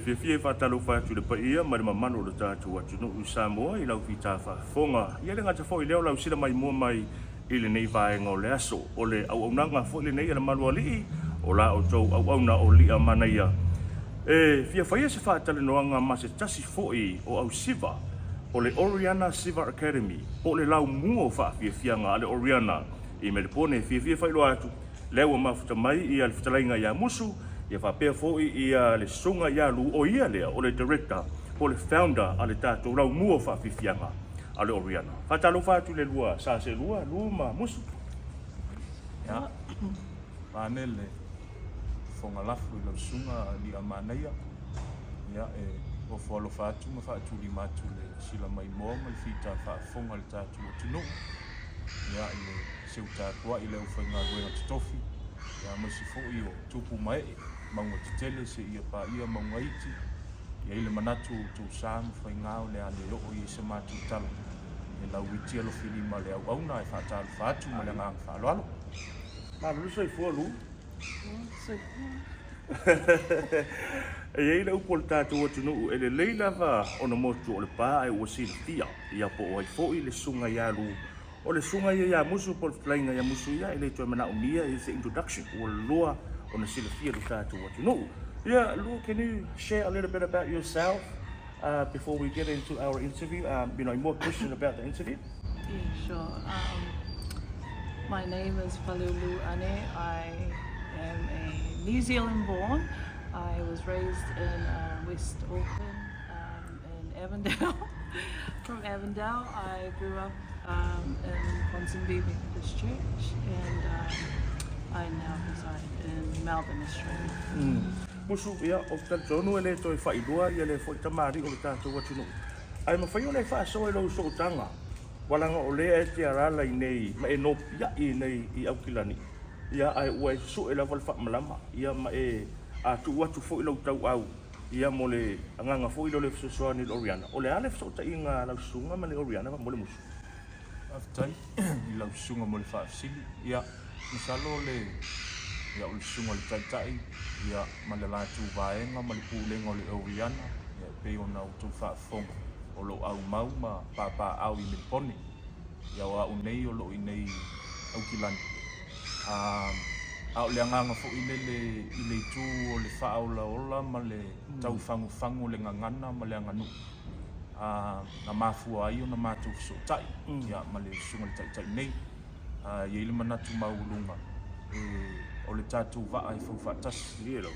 Fie whatalo whatu le paia, mai mamano le tātou atu no Samoa i lau whita whafonga. Ia le ngata fo i leo lau sila mai mua mai i le nei vaenga o le aso. O le au nanga fo i le nei ala manuia o la outou au na o lia Manuia. Fia whaia se faatalanoaga ma se tasi fo'i o au Siva o le Oriana Siva Academy o le lau mua o faafiafiaga a le Oriana i me le pone fia whailoa atu le ua mafuta mai i le fetalaiga ia Musu ia whapea fo'i i le sunga ia lu o ia lea o le director o le founder a le tātou lau mua o faafiafiaga a le Oriana. Whatalo whatu le lua sa se lua ma Musu. Ia, panele fonga lafu i lau sunga li a Manuia. Ia, o whalo whatu ma whatu li matu le sila mai moa mai whita whaafonga le tātou o tino. Ia, i le seu tātua i le uwhainga ruenga titofi. Ia, mai si fo'i o tupu mai, maunga tele se ia pa ia maunga iti. Ia, i le manatu tō sāmu whaingao le ane loo i se matu tala. Ia, lau iti alo whili ma le au auna e whaatalu whatu ma le ngang whaaloalo. Ma lu sai fo lu. E ei le upo le tātou atu nuu e le leila wa ona motu o le pā e ua sila tia ia po o ai fo'i le sunga ia lu o le sunga ia Musu po le flainga ia Musu ia e le toi mana umia is the introduction o le loa ona sila tia le tātou atu nuu. Yeah, Lou, can you share a little bit about yourself before we get into our interview? More questions about the interview? Yeah, sure. My name is Falulu Ane. I am a New Zealand born. I was raised in West Auckland, in Avondale. From Avondale, I grew up in Ponsonby Methodist Church, and I now reside in Melbourne, Australia. Musu ia o tonu ele toi whaidua ia le foi tamari o le tātou atu nuu. Ai mawhai o le whaasoa i lau sootanga. Walanga o lea e te arala i nei, ma e no pia i nei i au kilani. Ia ai ua e su e lawa le whaamalama. Ia ma e atu watu fo i lau tau au. Ia mo le anganga fo i lau le fesoasoani le Oriana. O le ale fso ta inga lau sunga ma le Oriana mo le Musu. Aftai, i lau sunga mo le whaafsili. Ia, misalo le ia o le sunga le taitai. Ia, ma le lātu vaenga, ma le pūlenga o le Oriana. Ia, pe o na outou whaafonga. O lo au mau ma papa au i me pone. Ia o au nei o lo i nei au kilani. Au le anganga fo i le tū o le faaola ma le tau fangu le ngangana ma le anganu. Na mafua ai o na mātou fisotai. Ia ma le sunga le taitai nei. Ia i le manatu maulunga. O le tātou vaa i fau whaatasi. Lero.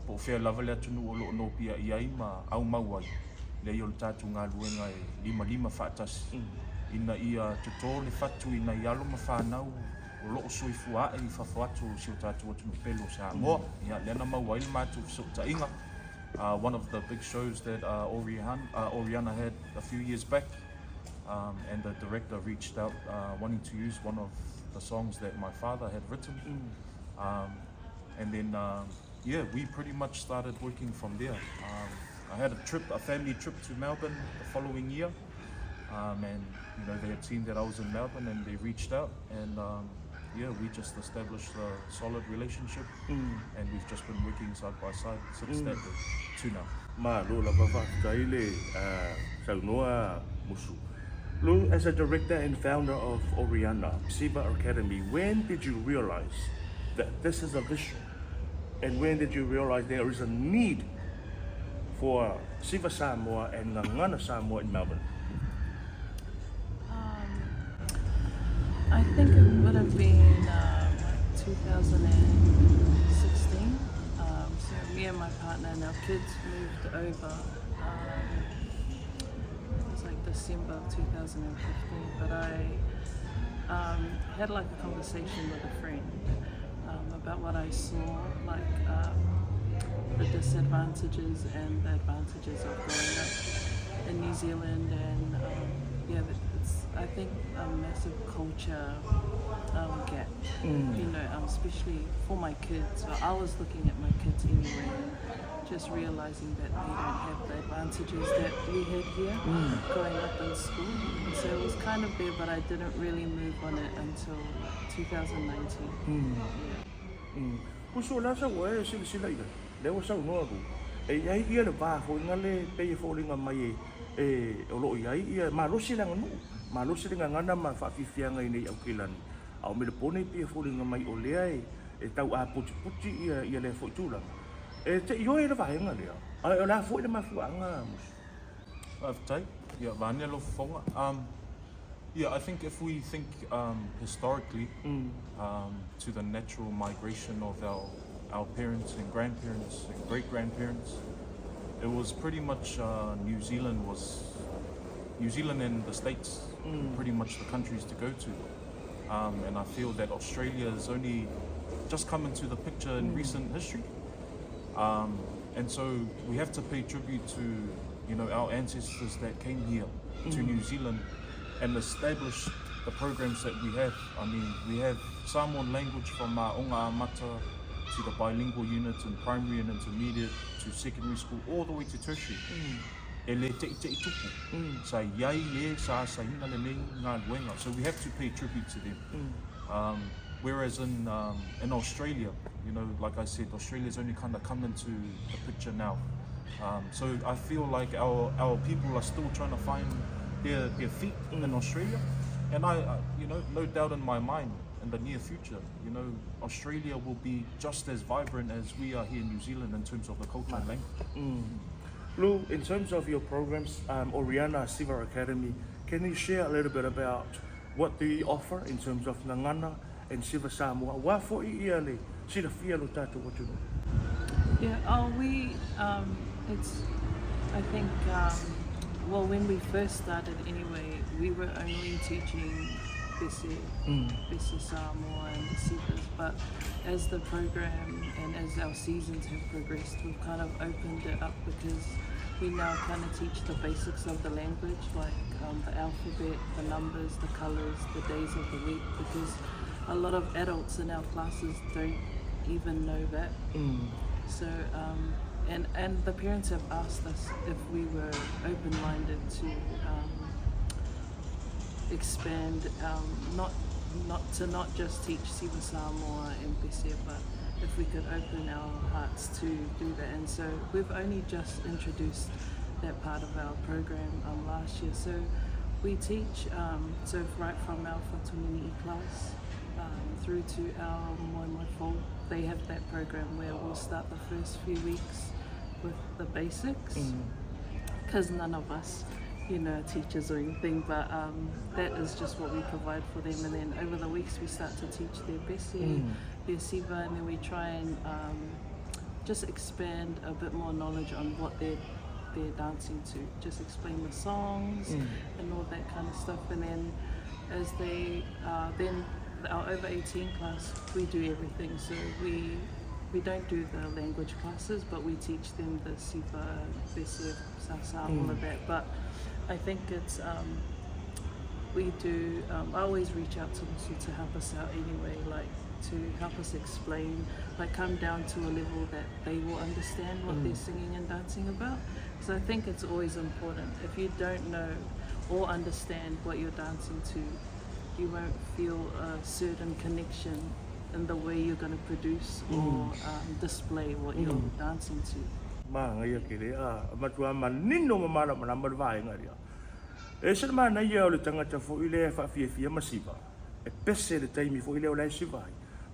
Po whea lava le atunu o lo nopia i ai ma au mau ai. Le i o le tātou ngā luenga e lima whaatasi. Ina ia tutō le whatu ina i alo ma whanau o loo sui fua e i whawhatu si o tātou atunu pelo Samoa. Ia lena mau ai le mātou fisota inga. One of the big shows that Oriana had a few years back, and the director reached out wanting to use one of the songs that my father had written. And then, we pretty much started working from there. I had a family trip to Melbourne the following year, and they had seen that I was in Melbourne and they reached out, and we just established a solid relationship, and we've just been working side by side since that day to now. Ma lo la baba taile saunoa Musu. Lo, as a director and founder of Oriana Siva Academy, when did you realize that this is a vision, and when did you realize there is a need for Siva Samoa and Ngangana Samoa in Melbourne? I think it would have been 2016. So me and my partner and our kids moved over. It was like December of 2015. But I had like a conversation with a friend about what I saw, like the disadvantages and the advantages of growing up in New Zealand, and it's I think a massive culture gap, especially for my kids. So I was looking at my kids anyway, just realizing that they don't have the advantages that we had here growing up in school. And so it was kind of there, but I didn't really move on it until 2019. Uso la sa wa silaiga. Le wa sa no e iai ia le faafouina le pei foliga mai o loo iai ia malosi le aganu malosi le gagana ma faafiafiaga i nei aukilani a o me le pona i pia foliga mai o lea e tau a putiputi ia lea foʻi tulaga e te ioe le vaega lea o la foʻi le mafuaaga musu Aftai, yeah, vāne lo fonga. Yeah, I think if we think historically to the natural migration of our parents and grandparents and great-grandparents, it was pretty much New Zealand and the States, pretty much the countries to go to. And I feel that Australia has only just come into the picture in recent history. And so we have to pay tribute to, you know, our ancestors that came here to New Zealand and established the programs that we have. I mean, we have Samoan language from Onga Amata to the bilingual units in primary and intermediate to secondary school, all the way to tertiary. E le te ite i tupu. Sa iai le sa hina le nei ngā luenga. So we have to pay tribute to them. Whereas in Australia, you know, like I said, Australia's only kind of come into the picture now. So I feel like our people are still trying to find their feet in Australia. And I, you know, no doubt in my mind, in the near future, you know, Australia will be just as vibrant as we are here in New Zealand in terms of the culture and language. Lou, in terms of your programs, Oriana Siva Academy, can you share a little bit about what do you offer in terms of ngangana and Siva Samoa? Wa foʻi ia le sila fia lo tātou watu no? Yeah, it's, I think, well, when we first started anyway, we were only teaching Bese Samoa and the Sivas, but as the program and as our seasons have progressed, we've kind of opened it up because we now kind of teach the basics of the language, like the alphabet, the numbers, the colors, the days of the week, because a lot of adults in our classes don't even know that. So, and the parents have asked us if we were open-minded to expand, not just teach Siva Samoa and Bese, but if we could open our hearts to do that. And so we've only just introduced that part of our program last year. So we teach, so right from our Faatonu class through to our maualalo, they have that program where we'll start the first few weeks with the basics, because none of us, you know, teachers or anything, but that is just what we provide for them. And then over the weeks we start to teach their Bese, their Siva, and then we try and just expand a bit more knowledge on what they're dancing to, just explain the songs and all that kind of stuff. And then as they then our over 18 class, we do everything. So we don't do the language classes, but we teach them the Siva, Bese, Sasa, all of that. But I think it's we do. I always reach out to Musu to help us out anyway, like to help us explain, like come down to a level that they will understand what they're singing and dancing about. So I think it's always important. If you don't know or understand what you're dancing to, you won't feel a certain connection in the way you're going to produce or display what you're dancing to. Ngai ke le matua manino mala mala vai ngai e se mana ia o le tangata fo ile fa fia masiva e pese le taimi fo ile o lai siva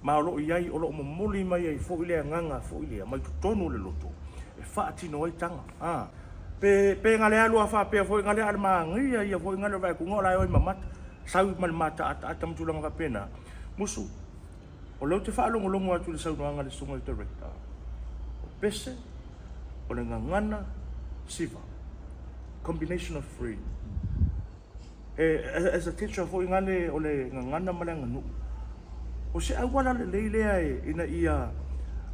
ma lo iai o lo momoli mai ai fo ile nganga fo ile mai tonu le loto e fa tino ai tanga pe ngale alu fa pe fo ngale al ma ngai ia fo ngale vai ku ngola oi mamat sau mal mata atam tulang fa pena musu o lo te fa longo longo atu le sau nganga le sunga director pese o le ngangana siva combination of three as a teacher fo ingale o le ngangana malanga nu o se awala le leile ai ina ia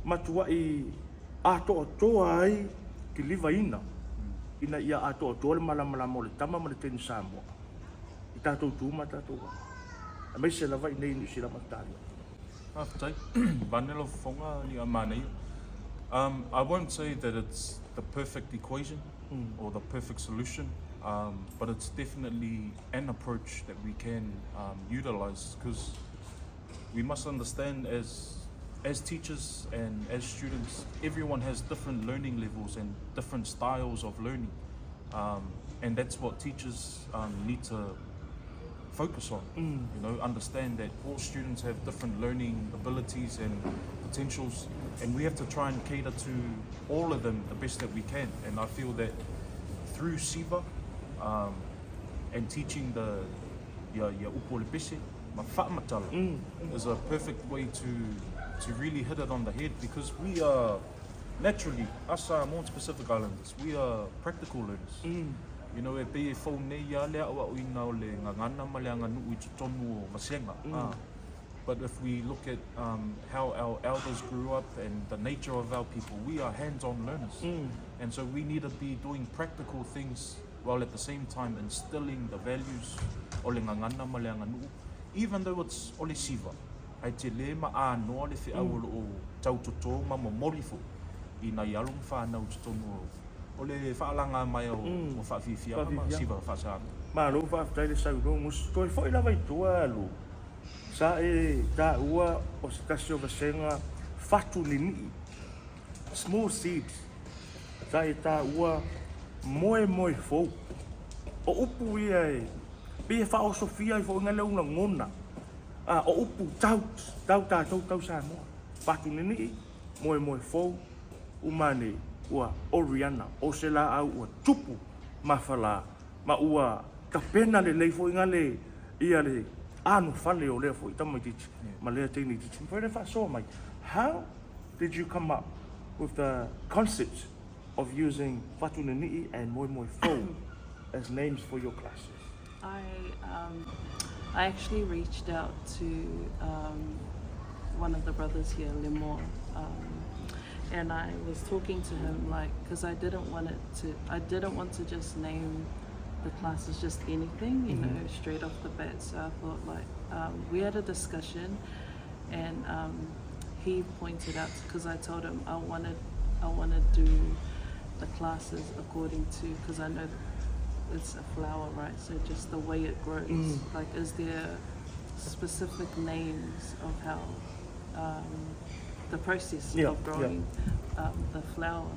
matua i ato to ai ki livaina ina ia ato to le mala mo le tama mo le ten Samoa i tatou tu mata to a me se lava nei ni sila matali Aftai, vanelo fonga ni amane. I won't say that it's the perfect equation or the perfect solution, but it's definitely an approach that we can utilize, because we must understand as as teachers and as students, everyone has different learning levels and different styles of learning. And that's what teachers need to focus on. You know, understand that all students have different learning abilities and potentials, and we have to try and cater to all of them the best that we can. And I feel that through Siva and teaching the upole pese, ma whaamatala, is a perfect way to really hit it on the head, because we are naturally, us Samoan Pacific Islanders, we are practical learners. You know, e pe e whau nei ia lea awa uina o le ngangana ma le anganu I tutonu o masenga. But if we look at how our elders grew up and the nature of our people, we are hands-on learners. And so we need to be doing practical things while at the same time instilling the values o le ngangana ma le anganu, even though it's o le Siva. Ai te le ma anoa le whiau o tau toto ma momorifo I na ialo ma whanau tutonu o le whaalanga mai o whaafifia ma Siva whaasanga. Ma lo whaafitai le sauno, musu toi fo ila vai tua alu. Sa e ta ua o se kasi o vasenga fatu nini. Small seeds. Sa e ta ua moe fou. O upu ia e pia whao sofia I fo inga leunga ngona. O upu tau Samoa. Fatu nini, moe fou. Umane ua Oriana o se la au ua tupu mawhala ma ua kapena le leifo inga le ia le anu fale o lea fo I Tamaitai ma lea teini titi. Whaere whaasoa mai, how did you come up with the concept of using Fatunini'i and Moe Fo as names for your classes? I actually reached out to one of the brothers here, Lemore, and I was talking to him, like, because I didn't want to just name the classes just anything, you know, straight off the bat. So I thought, like, we had a discussion, and he pointed out, because I told him I want to do the classes according to, because I know it's a flower, right? So just the way it grows, like, is there specific names of how the process of growing the flower?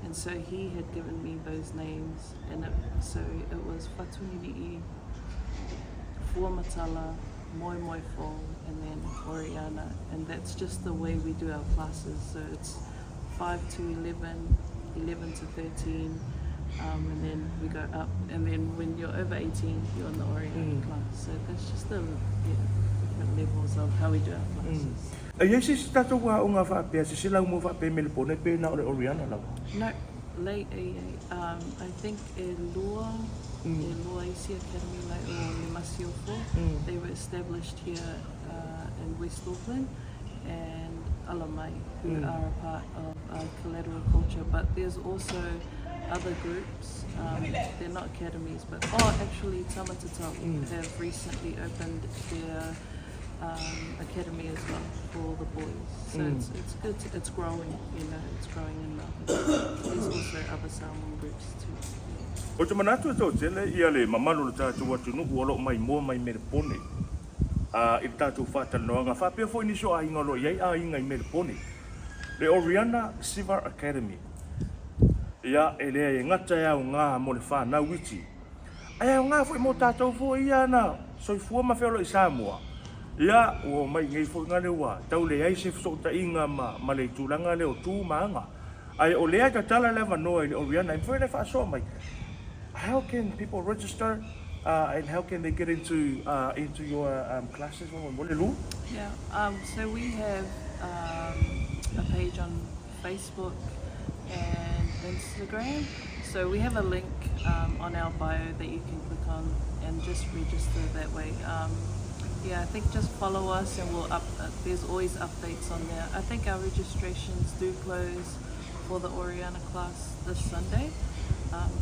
And so he had given me those names, and so it was Fatunini'i, Fuamatala, Moe Fo, and then Oriana, and that's just the way we do our classes. So it's 5 to 11, 11 to 13, and then we go up, and then when you're over 18, you're in the Oriana class. So that's just the different levels of how we do our classes. Ai si tatou wa o nga whaapea, si sila umo whaapea me le pone pe na o le Oriana lau? No, late I think Lua Isi Academy, like o Masiofo, they were established here in West Auckland, and Alamai, who are a part of collateral culture. But there's also other groups, they're not academies, but actually Tamatata have recently opened their academy as well for the boys. So it's good, it's growing, you know, it's growing in Melbourne. There's also other Samoan groups too. O te manatu e tau tele, ia le mamalo le tātou atu nuku alo mai mua mai mere pone. I tātou faatalanoaga, whapea fo iniso a inga lo iai a inga I mere pone. Le Oriana Siva Academy. Ia e lea e ngata e au ngā mo le whanau iti. Ai au ngā fo I mo tātou fo ia na soifua ma whiolo I Samoa. Ia o mai ngai fo ngā lewa, tau le ai se fso ta inga ma le tūranga leo tū maanga. Ai o lea ta tala lewa noa I Oriana, I'm very whaasoa mai. How can people register and how can they get into your classes? Yeah, so we have a page on Facebook and Instagram. So we have a link on our bio that you can click on and just register that way. Yeah, I think just follow us and there's always updates on there. I think our registrations do close for the Oriana class this Sunday.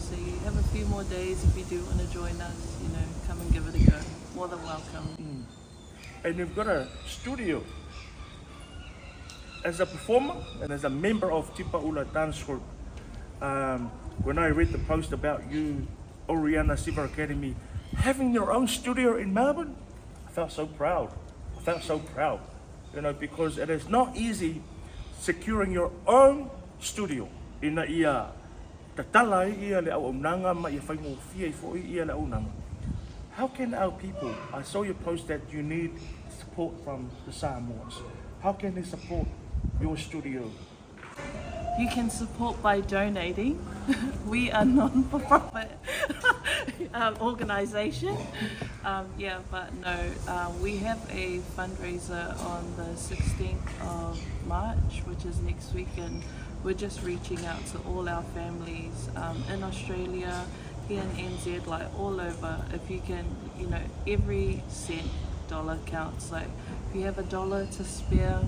So you have a few more days if you do want to join us, you know, come and give it a go. More than welcome. And you've got a studio. As a performer and as a member of Tipaula Dance Group, when I read the post about you, Oriana Siva Academy, having your own studio in Melbourne, I felt so proud. because it is not easy securing your own studio. Ina ia tatalai ia le au nanga ma ia whaingo fia I fo ia le au nanga. How can our people, I saw your post that you need support from the Samoans. How can they support your studio? You can support by donating. We are non-for-profit organisation. But no, we have a fundraiser on the 16th of March, which is next week, and we're just reaching out to all our families in Australia, here in NZ, like all over. If you can, every cent dollar counts. Like if you have $1 to spare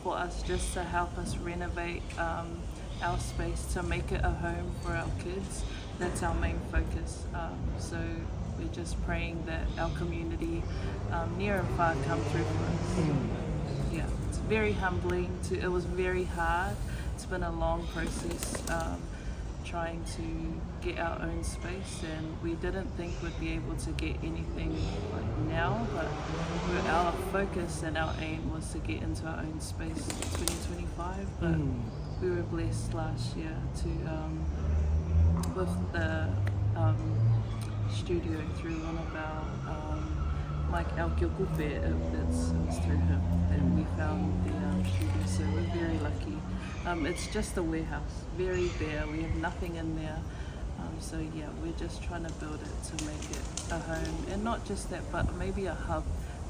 for us just to help us renovate our space to make it a home for our kids, that's our main focus. So we're just praying that our community near and far come through for us. Yeah, it's very humbling. It was very hard. It's been a long process trying to get our own space, and we didn't think we'd be able to get anything like now, but our focus and our aim was to get into our own space in 2025, but we were blessed last year to with the studio through one of our like our Gilgupe, it was through him, and we found the studio, so we're very lucky. It's just a warehouse, very bare, we have nothing in there. So yeah, we're just trying to build it to make it a home, and not just that, but maybe a hub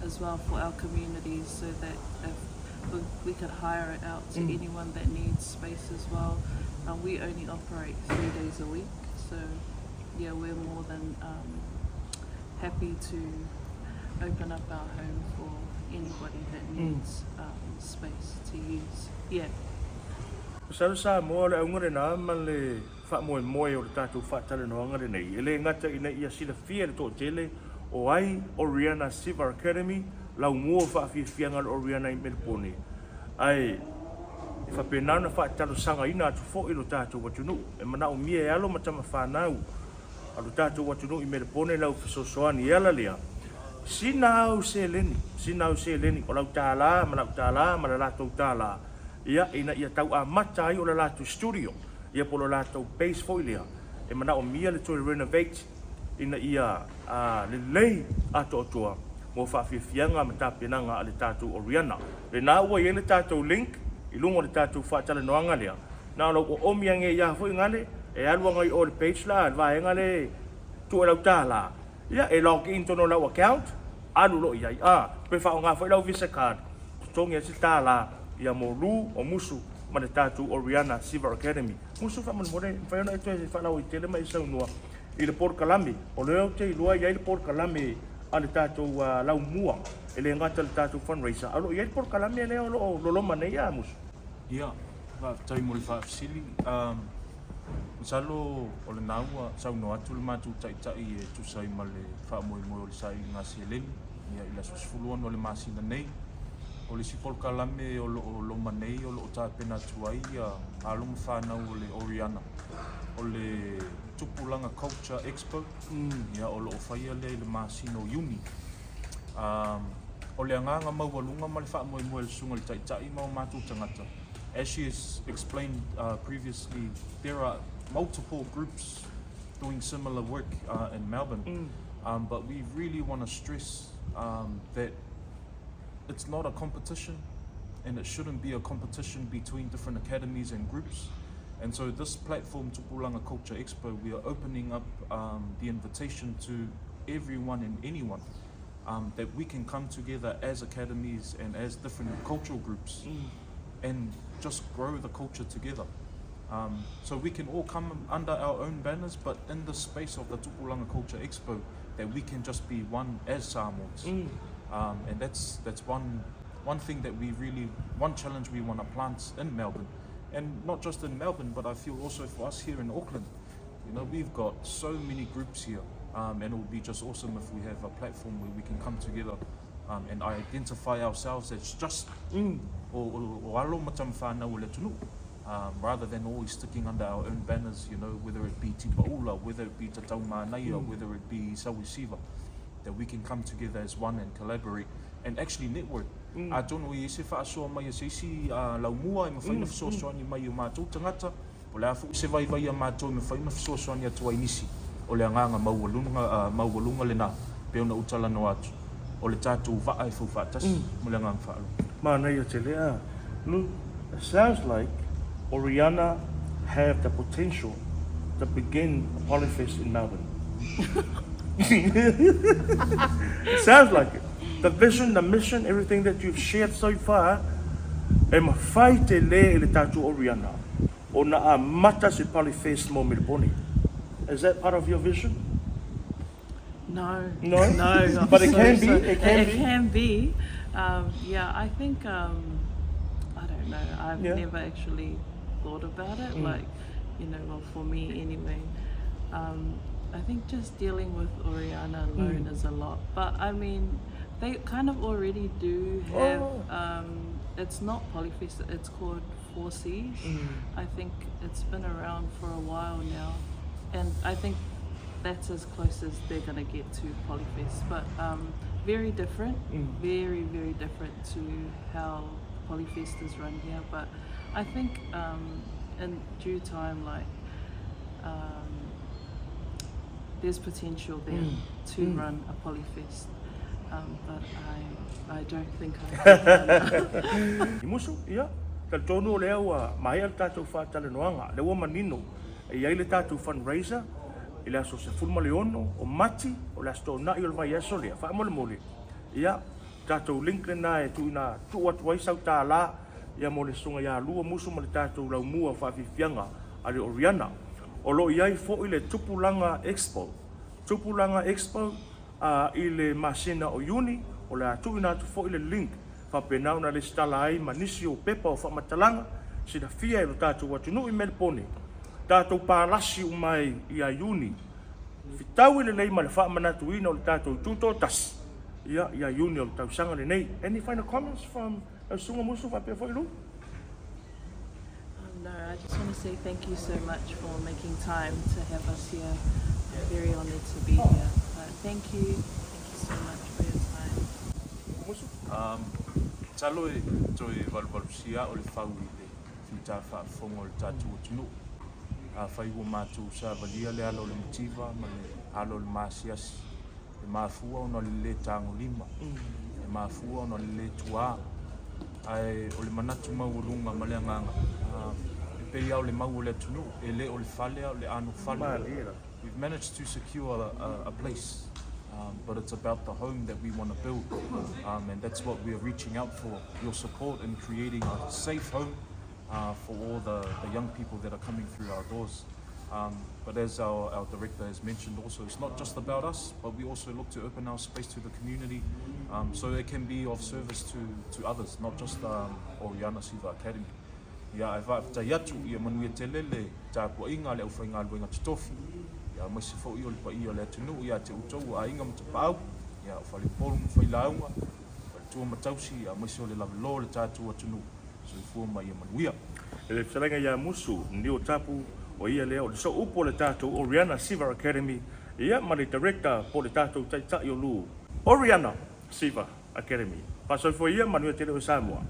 as well for our communities, so that if we could hire it out to anyone that needs space as well. We only operate 3 days a week, so yeah, we're more than happy to open up our home for anybody that needs space to use. Yeah. Sa Samoa le aungare na le faamoemoe o le tatou faatalanoaga lenei. E le ngata ina ia sila fia le tele o ai Oriana Siva Academy, lau mua faafiafianga le Oriana I Melbourne. Ai e whapena na talosaga ina atu fo I lo tatou watunu. E mana o mia e alo matama whanau. A lo tatou watunu I Melbourne lau fesoasoani e ala lea. Sina au seleni, o lau tāla, ma lau tāla, ma la latou tāla. Ia ina ia tau a mata ai o la latou studio. Ia po la latou base fo ilea. E mana o mia le toi renovate. Ina ia le lei ato otua. Mo whaafiafianga ma tāpenanga a le tatou Oriana. Le nā ua i le tatou link, I lungo le tatou faatalanoaga lea. Nā lau o omia nge ia fo ingale, e alua ngai o le page la, vaenga le tu e lau tāla. Ia e log in tono lau account, alu lo iai. Pe whao ngā fo lau visa card. Tongi e si tāla, ia mo lu o musu, ma le tatou Oriana Siva Academy. Musu wha manmore, whaiona e toi se whanau I tele mai saunua. I le por kalame, o leo te I lua iai le por kalame a le tatou lau mua. E le ngata le tatou fundraiser. Alo iai le por kalame e leo lo loma nei a musu. Ia, tai mo le whaafisili. Salo o le naua, sauno atu le mātou tai e tusai ma le faamoemoe o le sai ngā seleni. Ia I la susfuluan o le masina nei. O le sipol kalame o lo manei o lo tāpena tuai a longa whanau o le Oriana. O le Tupulanga Culture Expo. Ia o lo whaia le masino uni. O le anganga maualunga ma le faamoemoe le sunga le tai mau mātou tangata. As she has explained previously, there are multiple groups doing similar work in Melbourne. But we really want to stress that it's not a competition, and it shouldn't be a competition between different academies and groups. And so this platform, Tupulanga Culture Expo, we are opening up the invitation to everyone and anyone that we can come together as academies and as different cultural groups and just grow the culture together. So we can all come under our own banners, but in the space of the Tupulanga Culture Expo, that we can just be one as Samoans. And that's one thing that one challenge we want to plant in Melbourne. And not just in Melbourne, but I feel also for us here in Auckland. We've got so many groups here, and it would be just awesome if we have a platform where we can come together and identify ourselves as just o alo matam whanau le tunu, rather than always sticking under our own banners, whether it be Tipaula, whether it be Tatou Manuia, whether it be Oriana Siva, that we can come together as one and collaborate and actually network a tonu I se faasoa mai se isi laumua I mawhaina fesoasoani mai o mātou tangata o le afu se vai a mātou mawhaina fesoasoani atu ai nisi o le anganga maualunga le nā peona utalanoa atu o le tātou vaa e faufaatasi mo le anganga whaalo. Manuia tele a. It sounds like Oriana have the potential to begin a polyfest in Melbourne. It sounds like it. The vision, the mission, everything that you've shared so far, e mawhai tele le tātou Oriana. O na a mata se polyfest mo Melbourne. Is that part of your vision? No. No? No. But it can be. It can be. Yeah, I think, I don't know, I've never actually thought about it, like, you know, well, for me anyway. I think just dealing with Oriana alone is a lot. But I mean, they kind of already do have, it's not Polyfest, it's called 4Cs. I think it's been around for a while now. And I think that's as close as they're going to get to Polyfest. But very different, very, very different to how Polyfest is run here. But I think in due time, like, there's potential there to run a Polyfest. But I don't think I can. Musu, ia, tonu lea ua mai al tātou faatalanoaga, le ua manino, e ai le tātou fundraiser, I le aso se fulmaleono, o mati, o le astonai o le vai aso lea, faamoemoe. Ia, tātou link le nā e tuina tuatuai sau tā la, ia mo le sunga ia lua musu ma le tātou laumua faafifianga, a le Oriana. O lo iai fo I le Tupulanga Expo. Tupulanga Expo, I le masina o Iuni, o le atuina atu fo I le link, whapenau na le stala ai manisi o pepa o whamatalanga, sina fia e lo tātou atunu I Melbourne. Tātou pālasi umai I a Iuni. Fitau I le nei ma le whamanatuina o le tātou tuto tas. Ia I a Iuni o le tausanga le nei. Any final comments from Sunga Musu whapea fo ilu? No, I just want to say thank you so much for making time to have us here. I'm very honoured to be here. Thank you so much for your time. Musu? Talo e toi valvalusia o le whau I le whita whaafonga o le tātou atunu. Whai ua mātou sa valia le alo le motiva, ma le alo le māsiasi. Le māfua ona le tango lima. Le māfua ona le tua. Ai o le manatu maualunga ma le anganga. E pei au le mau o le atunu, e le o le whale au le anu whale. We've managed to secure a place. But it's about the home that we want to build, and that's what we're reaching out for, your support in creating a safe home for all the young people that are coming through our doors. But as our director has mentioned also, it's not just about us, but we also look to open our space to the community, so it can be of service to others, not just Oriana Siva Academy. Ia e whaafitai atu I Manuia tele le tāpua inga le aufai ngā luenga tutofi. Ia mai se fo I o le pa I o le atunu ia te outou a inga mata paau. Ia o whale polu mwhai launga. Whale tua matausi ia mai se o le lavelo le tātou atunu. So I fua mai I Manuia. E le fetalaiga ia musu, ni o tapu o ia lea o le so upo le tātou Oriana Siva Academy. Ia ma le director po le tātou taitai o lu. Oriana Siva Academy. Pasoi fo ia Manuia tele o Samoa.